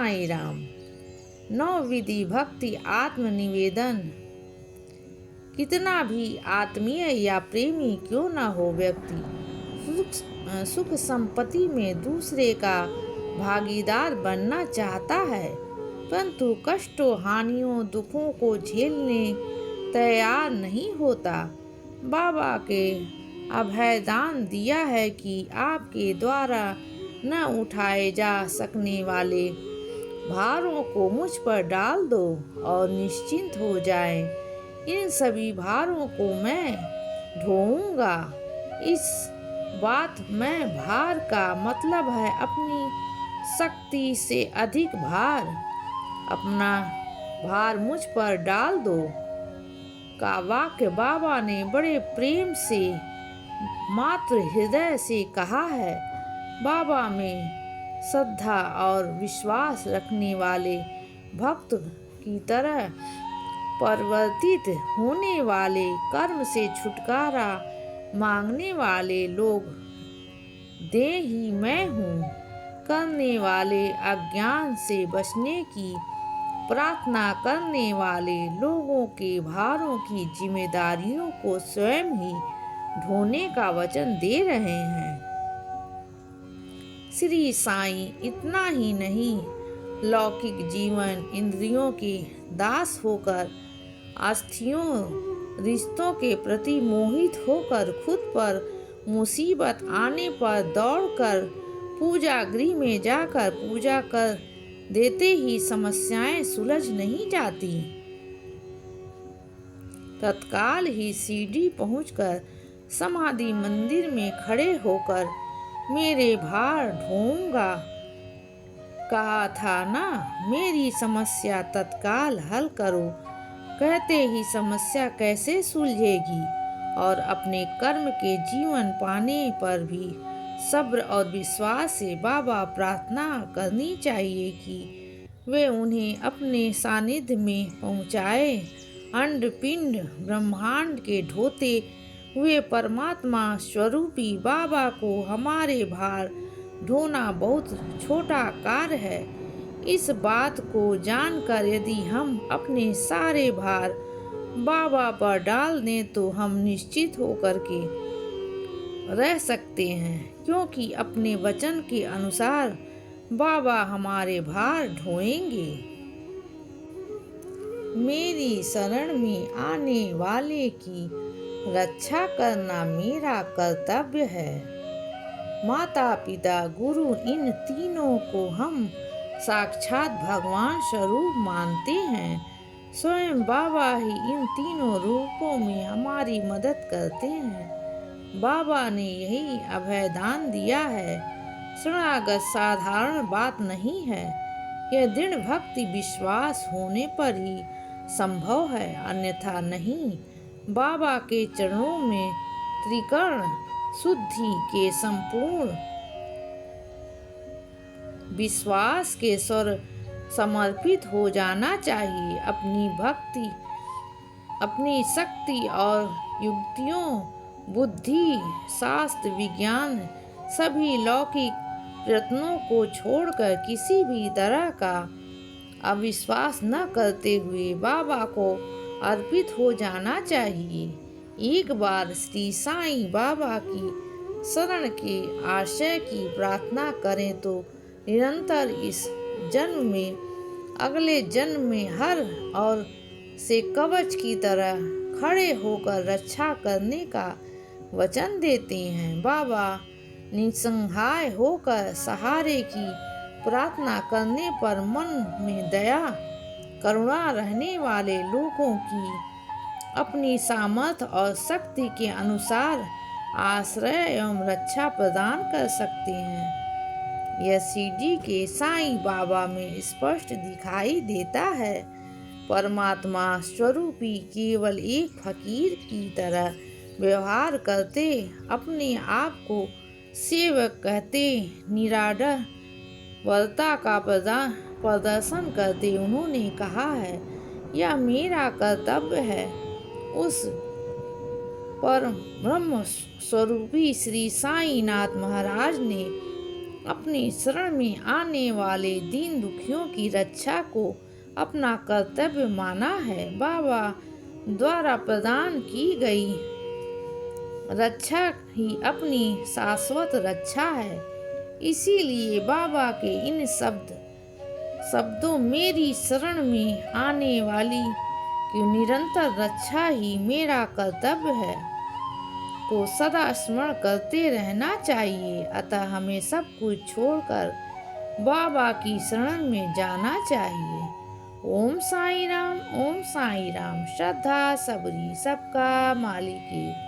साईं राम। नवविधि भक्ति आत्मनिवेदन। कितना भी आत्मीय या प्रेमी क्यों न हो व्यक्ति, सुख संपत्ति में दूसरे का भागीदार बनना चाहता है, परंतु कष्टों, हानियों, दुखों को झेलने तैयार नहीं होता। बाबा के अभयदान दिया है कि आपके द्वारा न उठाए जा सकने वाले भारों को मुझ पर डाल दो और निश्चिंत हो जाए। इन सभी भारों को मैं ढोऊंगा। इस बात में भार का मतलब है अपनी शक्ति से अधिक भार। अपना भार मुझ पर डाल दो का वाक्य बाबा ने बड़े प्रेम से, मात्र हृदय से कहा है। बाबा में श्रद्धा और विश्वास रखने वाले भक्त की तरह परिवर्तित होने वाले, कर्म से छुटकारा मांगने वाले लोग दे ही मैं हूँ करने वाले, अज्ञान से बचने की प्रार्थना करने वाले लोगों के भारों की जिम्मेदारियों को स्वयं ही ढोने का वचन दे रहे हैं। श्री साईं इतना ही नहीं, लौकिक जीवन, इंद्रियों के दास होकर, अस्थियों रिश्तों के प्रति मोहित होकर, खुद पर मुसीबत आने पर दौड़कर पूजा गृह में जाकर पूजा कर देते ही समस्याएं सुलझ नहीं जाती। तत्काल ही सीढ़ी पहुंचकर समाधि मंदिर में खड़े होकर मेरे भार ढोऊंगा कहा था ना, मेरी समस्या तत्काल हल करो कहते ही समस्या कैसे सुलझेगी। और अपने कर्म के जीवन पाने पर भी सब्र और विश्वास से बाबा प्रार्थना करनी चाहिए कि वे उन्हें अपने सानिध्य में पहुँचाए। अंड पिंड ब्रह्मांड के ढोते हुए परमात्मा स्वरूपी बाबा को हमारे भार ढोना बहुत छोटा कार्य है। इस बात को जानकर यदि हम अपने सारे भार बाबा पर डाल दें तो हम निश्चित होकर के रह सकते हैं, क्योंकि अपने वचन के अनुसार बाबा हमारे भार ढोएंगे। मेरी शरण में आने वाले की रक्षा करना मेरा कर्तव्य है। माता पिता गुरु इन तीनों को हम साक्षात भगवान स्वरूप मानते हैं। स्वयं बाबा ही इन तीनों रूपों में हमारी मदद करते हैं। बाबा ने यही अभयदान दिया है। शरणागत साधारण बात नहीं है, यह दृढ़ भक्ति विश्वास होने पर ही संभव है, अन्यथा नहीं। बाबा के चरणों में त्रिकर्ण शुद्धि के संपूर्ण विश्वास के स्वर समर्पित हो जाना चाहिए। अपनी भक्ति, अपनी शक्ति और युक्तियों, बुद्धि, शास्त्र, विज्ञान, सभी लौकिक प्रयत्नों को छोड़कर किसी भी तरह का अविश्वास न करते हुए बाबा को अर्पित हो जाना चाहिए। एक बार श्री साईं बाबा की शरण के आश्रय की प्रार्थना करें तो निरंतर इस जन्म में, अगले जन्म में हर और से कवच की तरह खड़े होकर रक्षा करने का वचन देते हैं। बाबा निसंहाय होकर सहारे की प्रार्थना करने पर मन में दया करुणा रहने वाले लोगों की अपनी सामर्थ्य और शक्ति के अनुसार आश्रय एवं रक्षा प्रदान कर सकते हैं। यह सीढ़ी के साईं बाबा में स्पष्ट दिखाई देता है। परमात्मा स्वरूपी केवल एक फकीर की तरह व्यवहार करते, अपने आप को सेवक कहते, निराडर वर्ता का प्रदर्शन करते उन्होंने कहा है, यह मेरा कर्तव्य है। उस पर ब्रह्म स्वरूपी श्री साईनाथ महाराज ने अपनी शरण में आने वाले दीन दुखियों की रक्षा को अपना कर्तव्य माना है। बाबा द्वारा प्रदान की गई रक्षा ही अपनी शाश्वत रक्षा है। इसीलिए बाबा के इन शब्दों मेरी शरण में आने वाली की निरंतर रक्षा ही मेरा कर्तव्य है को सदा स्मरण करते रहना चाहिए। अतः हमें सब कुछ छोड़कर बाबा की शरण में जाना चाहिए। ओम साई राम, ओम साई राम। श्रद्धा सबरी सबका मालिक।